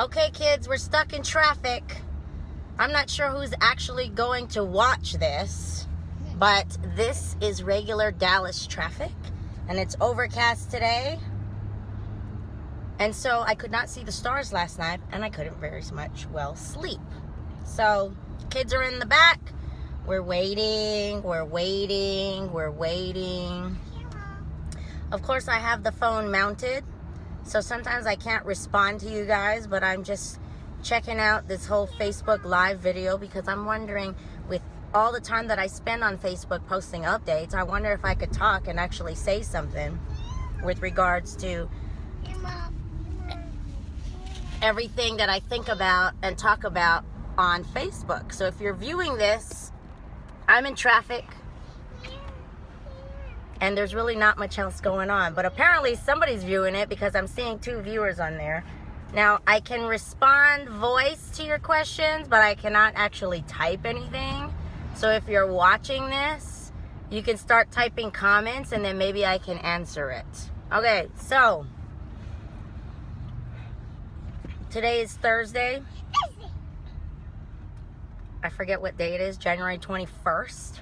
Okay, kids, we're stuck in traffic. I'm not sure who's actually going to watch this, but this is regular Dallas traffic, and it's overcast today. And so I could not see the stars last night, and I couldn't very much well sleep. So kids are in the back. We're waiting. Of course, I have the phone mounted, so sometimes I can't respond to you guys, but I'm just checking out this whole Facebook Live video because I'm wondering, with all the time that I spend on Facebook posting updates, I wonder if I could talk and actually say something with regards to everything that I think about and talk about on Facebook. So if you're viewing this, I'm in traffic and there's really not much else going on, but apparently somebody's viewing it because I'm seeing 2 viewers on there. Now, I can respond voice to your questions, but I cannot actually type anything. So if you're watching this, you can start typing comments and then maybe I can answer it. Okay, so today is Thursday. I forget what day it is, January 21st.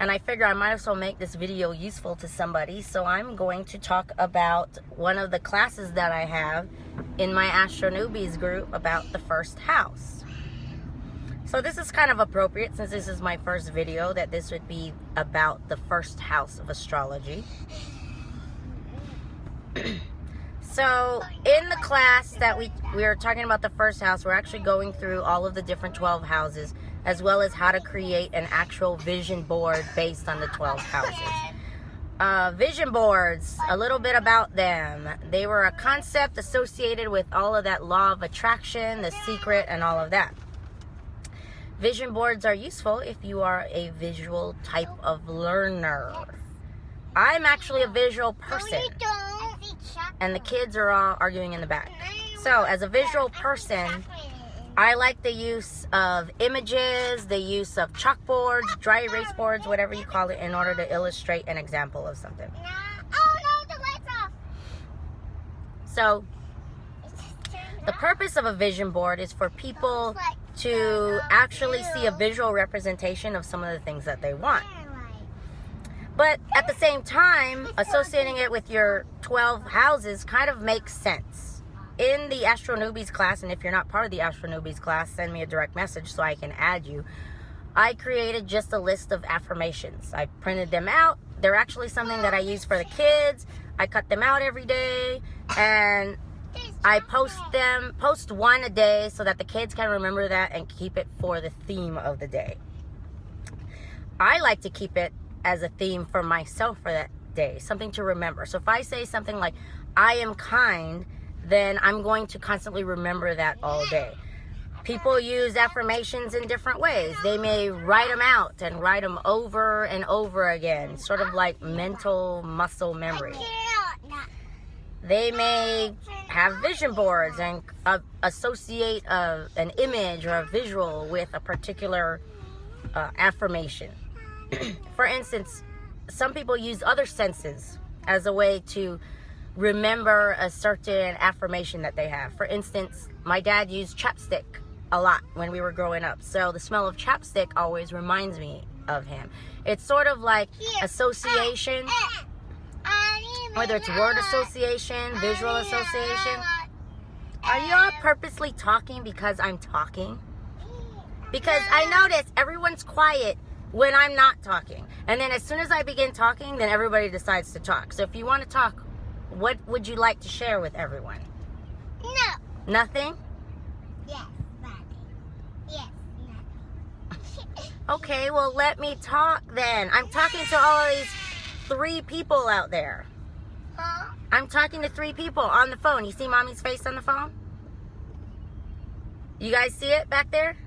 And I figure I might as well make this video useful to somebody. So I'm going to talk about one of the classes that I have in my Astro Newbies group about the first house. So this is kind of appropriate since this is my first video, that this would be about the first house of astrology. So in the class that we are talking about the first house, we're actually going through all of the different 12 houses, as well as how to create an actual vision board based on the 12 houses. Vision boards, a little bit about them. They were a concept associated with all of that law of attraction, the secret, and all of that. Vision boards are useful if you are a visual type of learner. I'm actually a visual person, and the kids are all arguing in the back. So as a visual person, I like the use of images, the use of chalkboards, dry erase boards, whatever you call it, in order to illustrate an example of something. Oh no, the light's off. So the purpose of a vision board is for people to actually see a visual representation of some of the things that they want. But at the same time, associating it with your 12 houses kind of makes sense. In the Astro Newbies class, and if you're not part of the Astro Newbies class, send me a direct message so I can add you. I created just a list of affirmations. I printed them out. They're actually something that I use for the kids. I cut them out every day, and I post one a day so that the kids can remember that and keep it for the theme of the day. I like to keep it as a theme for myself for that day, something to remember. So if I say something like, I am kind, then I'm going to constantly remember that all day. People use affirmations in different ways. They may write them out and write them over and over again, sort of like mental muscle memory. They may have vision boards and associate an image or a visual with a particular affirmation. For instance, some people use other senses as a way to remember a certain affirmation that they have. For instance, my dad used chapstick a lot when we were growing up. So the smell of chapstick always reminds me of him. It's sort of like association, whether it's word association, visual association. Are you all purposely talking because I'm talking? Because I notice everyone's quiet when I'm not talking. And then as soon as I begin talking, then everybody decides to talk. So if you want to talk, what would you like to share with everyone? No. Nothing? Yes, nothing. Yes, nothing. Okay, well, let me talk then. I'm talking to all of these 3 people out there. Huh? I'm talking to 3 people on the phone. You see Mommy's face on the phone? You guys see it back there?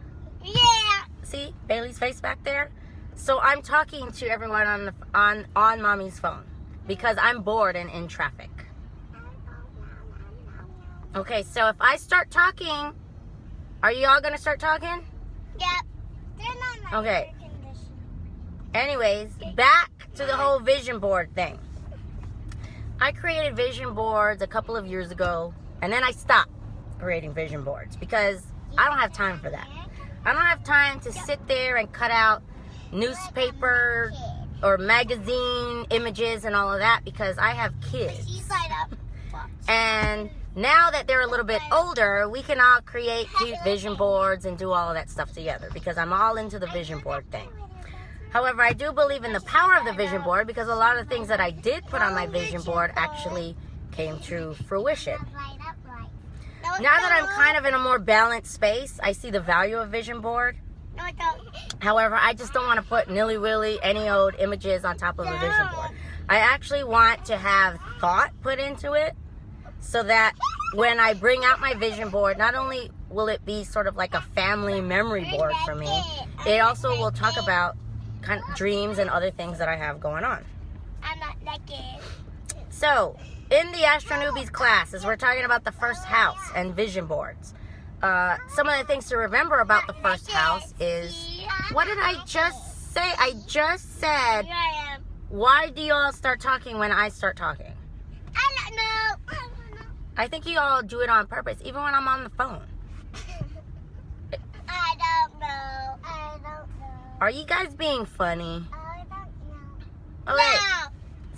Yeah. See Bailey's face back there? So I'm talking to everyone on Mommy's phone because I'm bored and in traffic. Okay, so if I start talking, are you all going to start talking? Yep. They're not my Okay. air conditioner. Anyways, back to the whole vision board thing. I created vision boards a couple of years ago And then I stopped creating vision boards because I don't have time for that. I don't have time to sit there and cut out newspaper or magazine images and all of that because I have kids. And now that they're a little bit older, we can all create cute vision boards and do all of that stuff together because I'm all into the vision board thing. However, I do believe in the power of the vision board because a lot of things that I did put on my vision board actually came to fruition. Now that I'm kind of in a more balanced space, I see the value of vision board. However, I just don't want to put nilly-willy, any old images on top of a vision board. I actually want to have thought put into it so that when I bring out my vision board, not only will it be sort of like a family memory board for me, it also will talk about kind of dreams and other things that I have going on. I'm not naked. So, in the Astro Newbies class, as we're talking about the first house and vision boards, some of the things to remember about the first house is, what did I just say? I just said, Here I am. why do you all start talking when I start talking? I don't know. I think you all do it on purpose, even when I'm on the phone. I don't know. I don't know. Are you guys being funny? I don't know. Okay, No.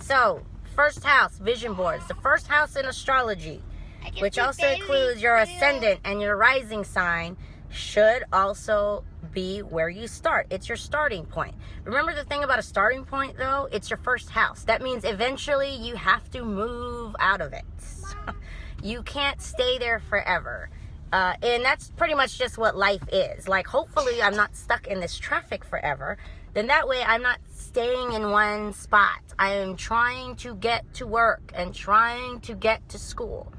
so, first house, vision boards. The first house in astrology, I can which see also baby includes your blue. ascendant and your rising sign, should also be where you start. It's your starting point. Remember the thing about a starting point, though? It's your first house. That means eventually you have to move out of it. You can't stay there forever. And that's pretty much just what life is. Like, hopefully I'm not stuck in this traffic forever. Then that way I'm not staying in one spot. I am trying to get to work and trying to get to school.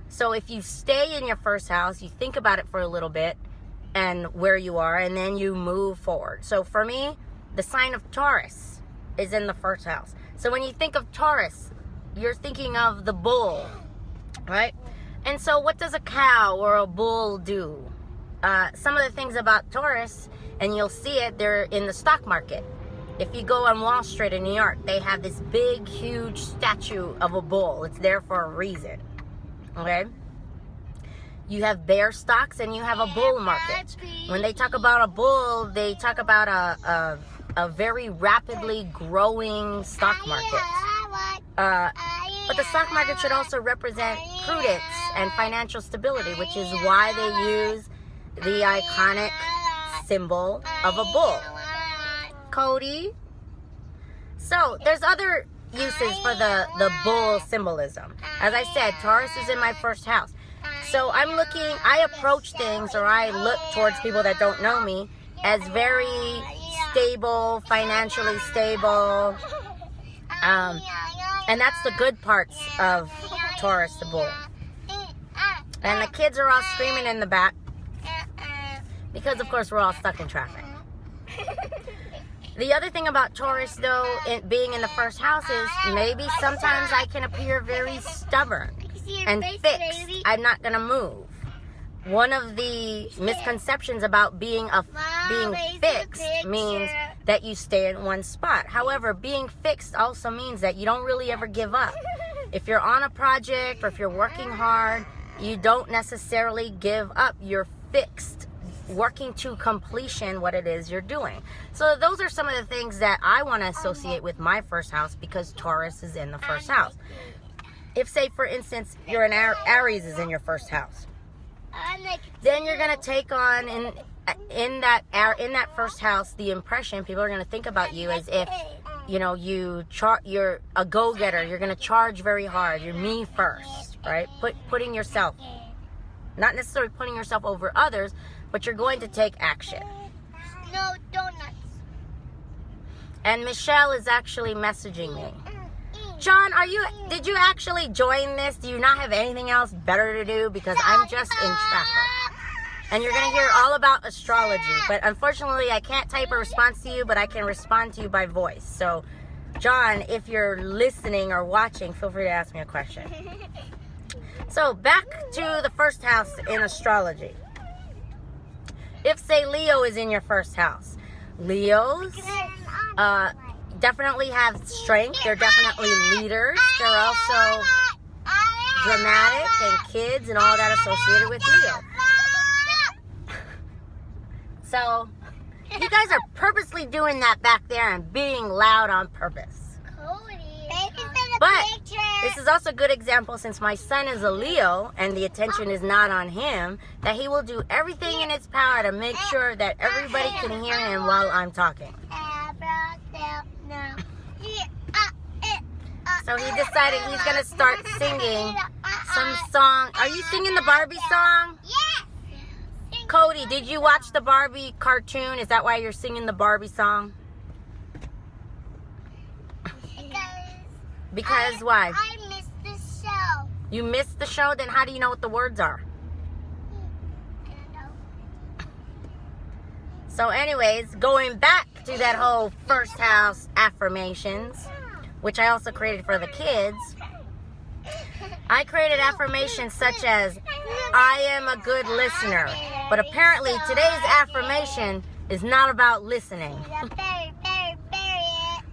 So if you stay in your first house, you think about it for a little bit and where you are, and then you move forward. So for me, the sign of Taurus is in the first house. So when you think of Taurus, you're thinking of the bull, right? And so what does a cow or a bull do? Some of the things about Taurus, and you'll see it, they're in the stock market. If you go on Wall Street in New York, they have this big, huge statue of a bull. It's there for a reason. Okay? You have bear stocks and you have a bull market. When they talk about a bull, they talk about a very rapidly growing stock market. But the stock market should also represent prudence and financial stability, which is why they use the iconic symbol of a bull. Cody? So, there's other uses for the bull symbolism. As I said, Taurus is in my first house. So I approach things, or I look towards people that don't know me as very stable, financially stable. And that's the good parts of Taurus the bull. And the kids are all screaming in the back because, of course, we're all stuck in traffic. The other thing about Taurus, though, being in the first house is maybe sometimes I can appear very stubborn and fixed. I'm not going to move. One of the misconceptions about being fixed means that you stay in one spot. However, being fixed also means that you don't really ever give up. If you're on a project or if you're working hard, you don't necessarily give up. You're fixed, working to completion what it is you're doing. So those are some of the things that I want to associate with my first house because Taurus is in the first house. If, say, for instance, you're an Aries is in your first house, then you're going to take on in that first house the impression people are going to think about you as if, you know, you're a go-getter. You're going to charge very hard. You're me first, right? Putting yourself, not necessarily putting yourself over others, but you're going to take action. No donuts. And Michelle is actually messaging me. John, did you actually join this? Do you not have anything else better to do? Because I'm just in traffic. And you're going to hear all about astrology. But unfortunately, I can't type a response to you, but I can respond to you by voice. So, John, if you're listening or watching, feel free to ask me a question. So, back to the first house in astrology. If, say, Leo is in your first house, Leos definitely have strength. They're definitely leaders. They're also dramatic and kids and all that associated with Leo. So, you guys are purposely doing that back there and being loud on purpose. But this is also a good example, since my son is a Leo and the attention is not on him, that he will do everything in his power to make sure that everybody can hear him while I'm talking. So he decided he's going to start singing some song. Are you singing the Barbie song? Yes. Cody, did you watch the Barbie cartoon? Is that why you're singing the Barbie song? Because why? I missed the show. You missed the show? Then how do you know what the words are? So anyways, going back to that whole first house affirmations, which I also created for the kids, I created affirmations such as, I am a good listener. But apparently today's affirmation is not about listening.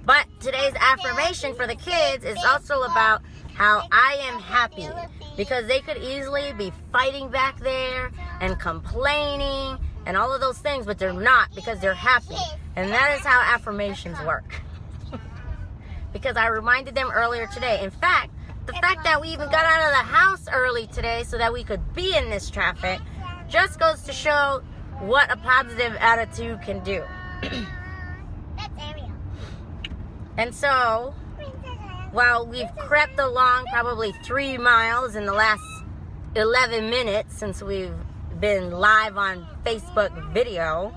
But today's affirmation for the kids is also about how I am happy. Because they could easily be fighting back there and complaining and all of those things, but they're not, because they're happy. And that is how affirmations work. Because I reminded them earlier today. In fact, the fact that we even got out of the house early today so that we could be in this traffic just goes to show what a positive attitude can do. And so, while we've crept along probably 3 miles in the last 11 minutes since we've been live on Facebook video,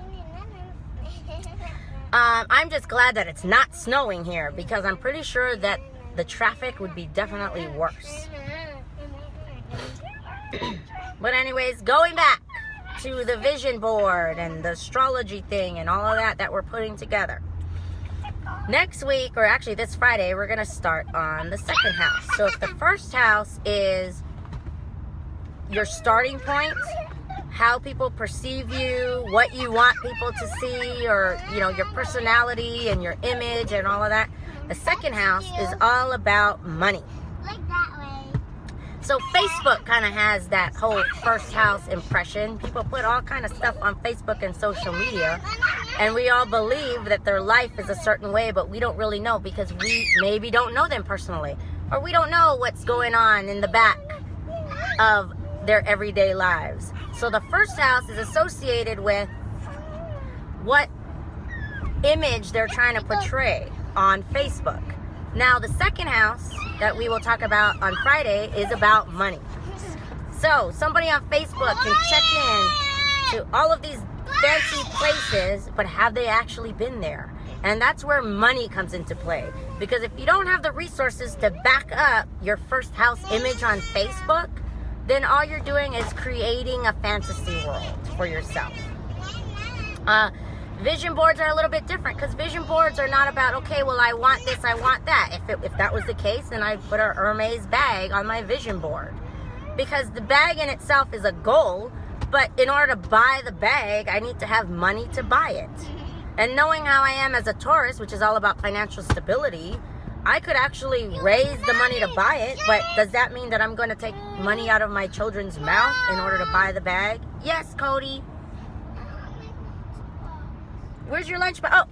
I'm just glad that it's not snowing here, because I'm pretty sure that the traffic would be definitely worse. But anyways, going back to the vision board and the astrology thing and all of that we're putting together. Next week, or actually this Friday, we're going to start on the second house. So if the first house is your starting point, how people perceive you, what you want people to see, or, you know, your personality and your image and all of that, the second house is all about money. Like that way. So Facebook kind of has that whole first house impression. People put all kind of stuff on Facebook and social media, and we all believe that their life is a certain way, but we don't really know, because we maybe don't know them personally, or we don't know what's going on in the back of their everyday lives. So the first house is associated with what image they're trying to portray on Facebook. Now, the second house that we will talk about on Friday is about money. So somebody on Facebook can check in to all of these fancy places, but have they actually been there? And that's where money comes into play. Because if you don't have the resources to back up your first house image on Facebook, then all you're doing is creating a fantasy world for yourself. Vision boards are a little bit different, because vision boards are not about, okay, well, I want this, I want that. If that was the case, then I'd put a Hermes bag on my vision board. Because the bag in itself is a goal, but in order to buy the bag, I need to have money to buy it. And knowing how I am as a Taurus, which is all about financial stability, I could actually raise the money to buy it, but does that mean that I'm going to take money out of my children's mouth in order to buy the bag? Yes, Cody. Where's your lunchbox? Oh,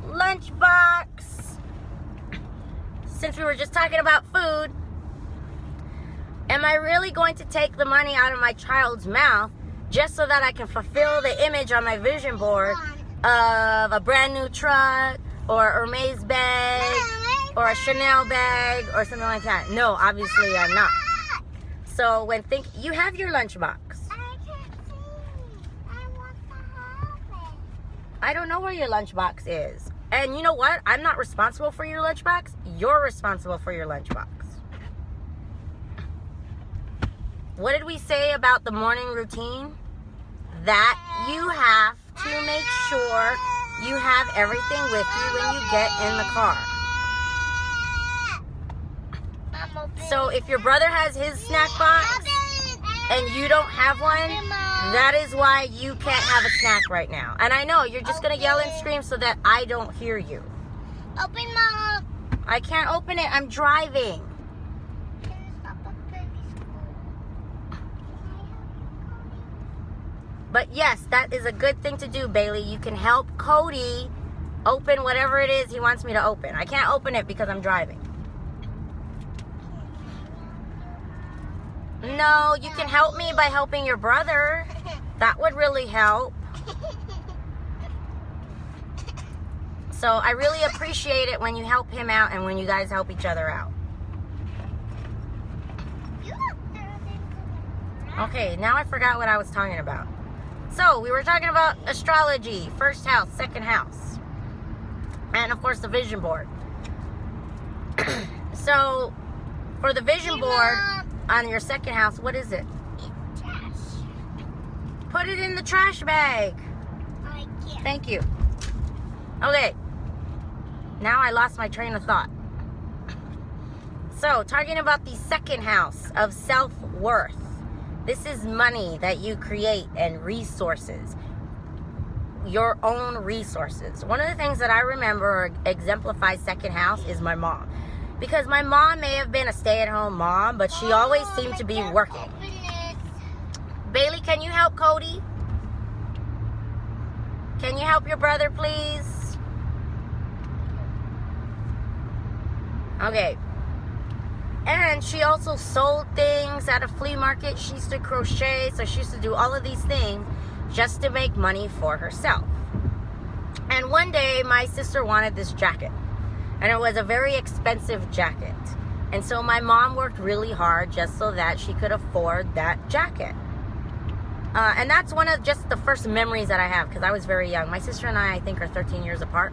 lunchbox. Since we were just talking about food, am I really going to take the money out of my child's mouth just so that I can fulfill the image on my vision board of a brand new truck or a Hermes bag or a Chanel bag or something like that? No, obviously I'm not. So you have your lunchbox. I don't know where your lunchbox is. And you know what? I'm not responsible for your lunchbox. You're responsible for your lunchbox. What did we say about the morning routine? That you have to make sure you have everything with you when you get in the car. So if your brother has his snack box and you don't have one, that is why you can't have a snack right now. And I know you're just going to yell and scream so that I don't hear you. Open, Mom. I can't open it. I'm driving. But yes, that is a good thing to do, Bailey. You can help Cody open whatever it is he wants me to open. I can't open it because I'm driving. No, you can help me by helping your brother. That would really help. So I really appreciate it when you help him out and when you guys help each other out. Okay, now I forgot what I was talking about. So we were talking about astrology, first house, second house, and of course the vision board. So for the vision board on your second house, what is it? It's trash. Put it in the trash bag. I can't. Thank you. Okay. Now I lost my train of thought. So, talking about the second house of self-worth. This is money that you create and resources. Your own resources. One of the things that I remember exemplifies second house is my mom. Because my mom may have been a stay-at-home mom, but she always seemed to be working. Bailey, can you help Cody? Can you help your brother, please? Okay. And she also sold things at a flea market. She used to crochet, so she used to do all of these things just to make money for herself. And one day, my sister wanted this jacket. And it was a very expensive jacket. And so my mom worked really hard just so that she could afford that jacket. And that's one of just the first memories that I have, because I was very young. My sister and I think, are 13 years apart.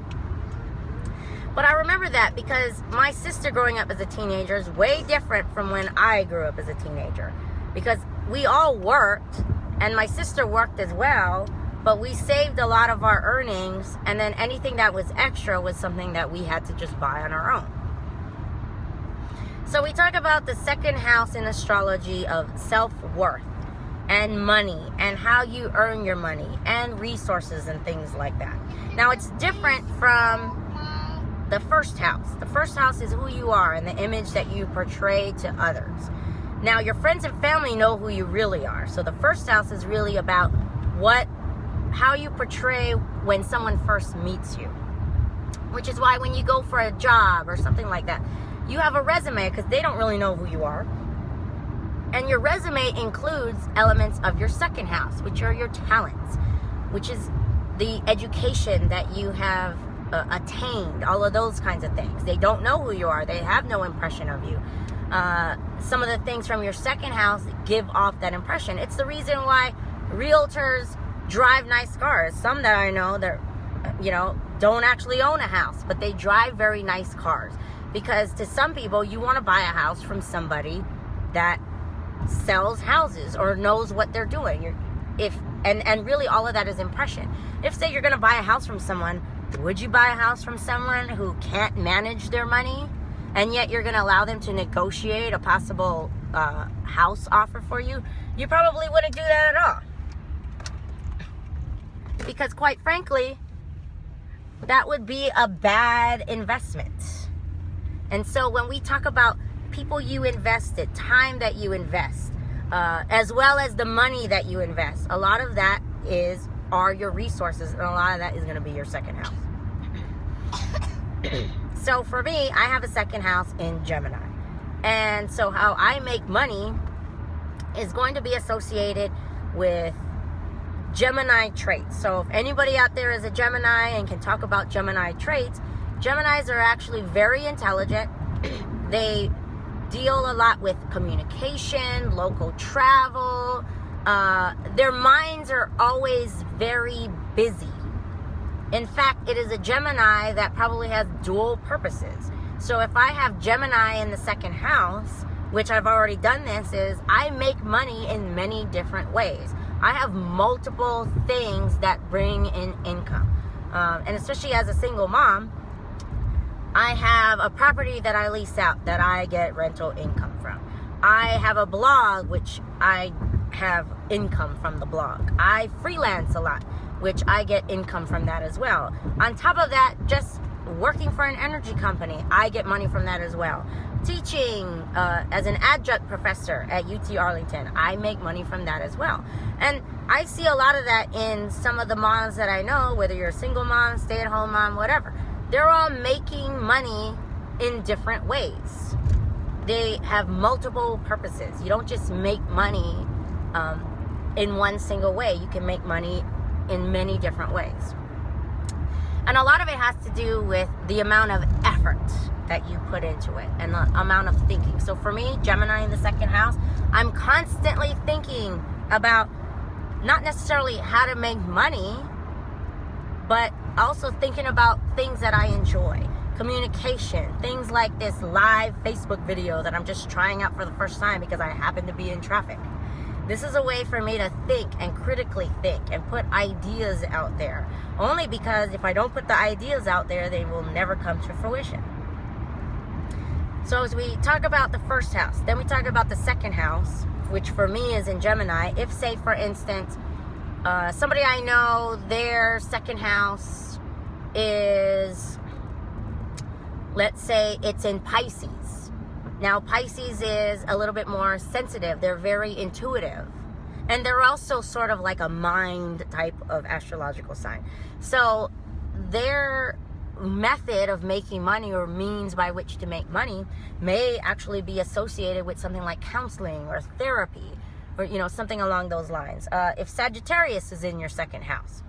But I remember that because my sister growing up as a teenager is way different from when I grew up as a teenager. Because we all worked, and my sister worked as well, but we saved a lot of our earnings, and then anything that was extra was something that we had to just buy on our own. So we talk about the second house in astrology of self-worth and money and how you earn your money and resources and things like that. Now it's different from the first house. The first house is who you are and the image that you portray to others. Now your friends and family know who you really are. So the first house is really about how you portray when someone first meets you. Which is why when you go for a job or something like that, you have a resume because they don't really know who you are. And your resume includes elements of your second house, which are your talents, which is the education that you have attained, all of those kinds of things. They don't know who you are. They have no impression of you. Some of the things from your second house give off that impression. It's the reason why realtors drive nice cars. Some that I know that, don't actually own a house, but they drive very nice cars. Because to some people, you want to buy a house from somebody that sells houses or knows what they're doing. And really all of that is impression. If, say, you're going to buy a house from someone, would you buy a house from someone who can't manage their money, and yet you're going to allow them to negotiate a possible house offer for you? You probably wouldn't do that at all. Because quite frankly, that would be a bad investment. And so when we talk about people you invested, time that you invest, as well as the money that you invest, a lot of that are your resources, and a lot of that is going to be your second house. So for me, I have a second house in Gemini. And so how I make money is going to be associated with Gemini traits. So if anybody out there is a Gemini and can talk about Gemini traits, Geminis are actually very intelligent. They deal a lot with communication, local travel. Their minds are always very busy. In fact, it is a Gemini that probably has dual purposes. So if I have Gemini in the second house, which I've already done this, is I make money in many different ways. I have multiple things that bring in income. And especially as a single mom, I have a property that I lease out that I get rental income from. I have a blog, which I have income from the blog. I freelance a lot, which I get income from that as well. On top of that, just working for an energy company, I get money from that as well. Teaching as an adjunct professor at UT Arlington, I make money from that as well. And I see a lot of that in some of the moms that I know, whether you're a single mom, stay-at-home mom, whatever. They're all making money in different ways. They have multiple purposes. You don't just make money in one single way. You can make money in many different ways. And a lot of it has to do with the amount of effort that you put into it and the amount of thinking. So for me, Gemini in the second house, I'm constantly thinking about not necessarily how to make money, but also thinking about things that I enjoy. Communication, things like this live Facebook video that I'm just trying out for the first time because I happen to be in traffic. This is a way for me to think and critically think and put ideas out there. Only because if I don't put the ideas out there, they will never come to fruition. So as we talk about the first house, then we talk about the second house, which for me is in Gemini. If, say, for instance, somebody I know, their second house is, let's say it's in Pisces. Now, Pisces is a little bit more sensitive. They're very intuitive. And they're also sort of like a mind type of astrological sign. So their method of making money or means by which to make money may actually be associated with something like counseling or therapy or, you know, something along those lines. If Sagittarius is in your second house,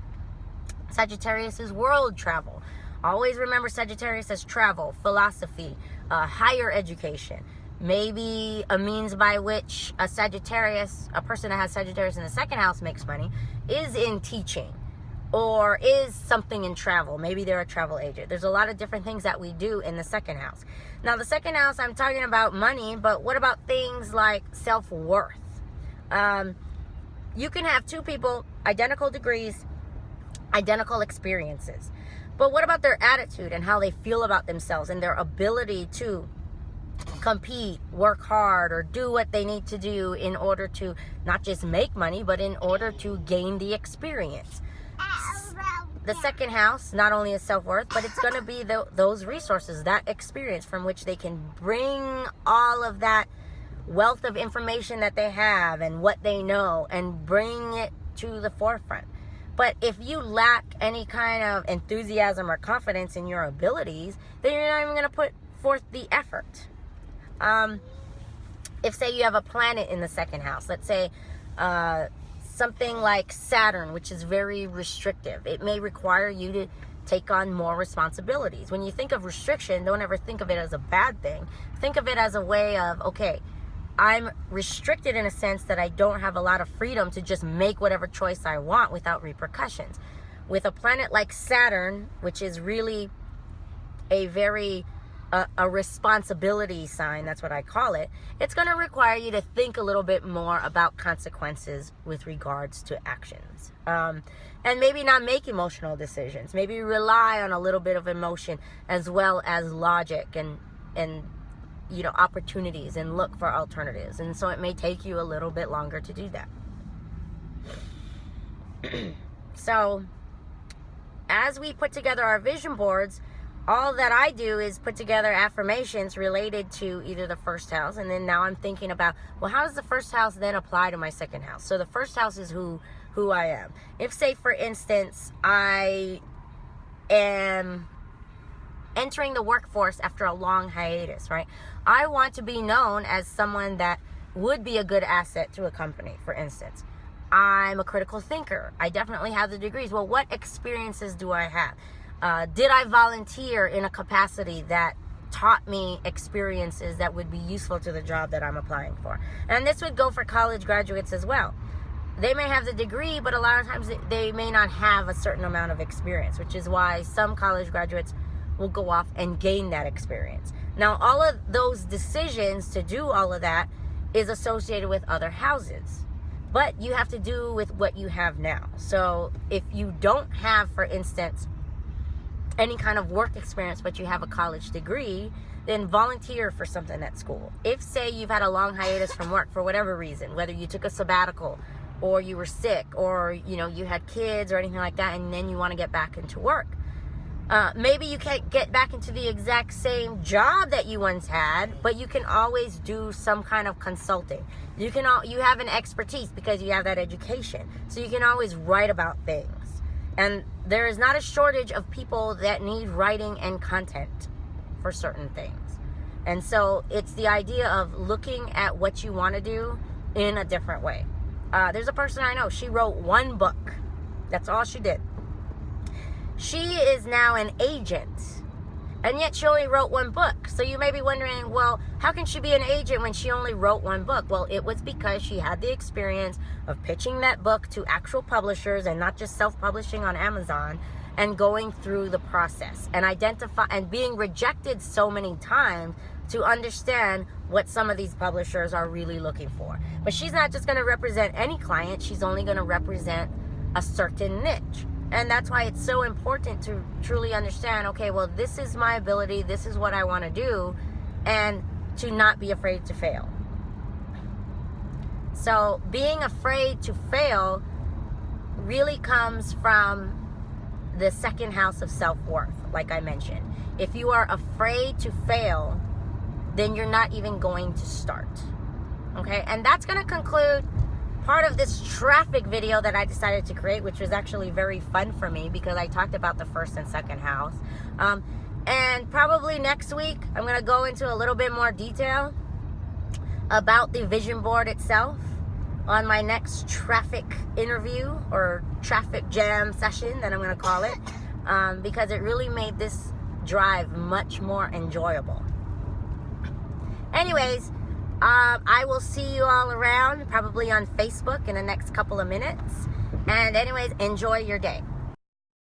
Sagittarius is world travel. Always remember Sagittarius as travel, philosophy, higher education. Maybe a means by which a person that has Sagittarius in the second house makes money is in teaching or is something in travel. Maybe they're a travel agent. There's a lot of different things that we do in the second house. Now, the second house, I'm talking about money, but what about things like self-worth? You can have two people, identical degrees, identical experiences. But what about their attitude and how they feel about themselves and their ability to compete, work hard, or do what they need to do in order to not just make money, but in order to gain the experience? The second house not only is self-worth, but it's going to be those resources, that experience from which they can bring all of that wealth of information that they have and what they know and bring it to the forefront. But if you lack any kind of enthusiasm or confidence in your abilities, then you're not even going to put forth the effort. If, say, you have a planet in the second house, let's say something like Saturn, which is very restrictive, it may require you to take on more responsibilities. When you think of restriction, don't ever think of it as a bad thing. Think of it as a way of, okay, I'm restricted in a sense that I don't have a lot of freedom to just make whatever choice I want without repercussions. With a planet like Saturn, which is really a very a responsibility sign, that's what I call it, it's going to require you to think a little bit more about consequences with regards to actions. And maybe not make emotional decisions. Maybe rely on a little bit of emotion as well as logic and you know, opportunities and look for alternatives. And so it may take you a little bit longer to do that. So as we put together our vision boards, all that I do is put together affirmations related to either the first house, and then now I'm thinking about, well, how does the first house then apply to my second house? So the first house is who I am. If, say, for instance, I am entering the workforce after a long hiatus, right? I want to be known as someone that would be a good asset to a company, for instance. I'm a critical thinker. I definitely have the degrees. Well, what experiences do I have? Did I volunteer in a capacity that taught me experiences that would be useful to the job that I'm applying for? And this would go for college graduates as well. They may have the degree, but a lot of times they may not have a certain amount of experience, which is why some college graduates will go off and gain that experience. Now, all of those decisions to do all of that is associated with other houses, but you have to do with what you have now. So if you don't have, for instance, any kind of work experience, but you have a college degree, then volunteer for something at school. If, say, you've had a long hiatus from work for whatever reason, whether you took a sabbatical or you were sick or, you know, you had kids or anything like that, and then you want to get back into work, Maybe you can't get back into the exact same job that you once had, but you can always do some kind of consulting. You have an expertise because you have that education. So you can always write about things. And there is not a shortage of people that need writing and content for certain things. And so it's the idea of looking at what you want to do in a different way. There's a person I know, she wrote one book. That's all she did. She is now an agent, and yet she only wrote one book. So you may be wondering, well, how can she be an agent when she only wrote one book? Well, it was because she had the experience of pitching that book to actual publishers and not just self-publishing on Amazon, and going through the process and being rejected so many times to understand what some of these publishers are really looking for. But she's not just going to represent any client. She's only going to represent a certain niche. And that's why it's so important to truly understand, okay, well, this is my ability, this is what I want to do, and to not be afraid to fail. So being afraid to fail really comes from the second house of self-worth, like I mentioned. If you are afraid to fail, then you're not even going to start. Okay, and that's going to conclude part of this traffic video that I decided to create, which was actually very fun for me because I talked about the first and second house. And probably next week, I'm going to go into a little bit more detail about the vision board itself on my next traffic interview or traffic jam session that I'm going to call it, because it really made this drive much more enjoyable. Anyways, I will see you all around, probably on Facebook in the next couple of minutes. And anyways, enjoy your day.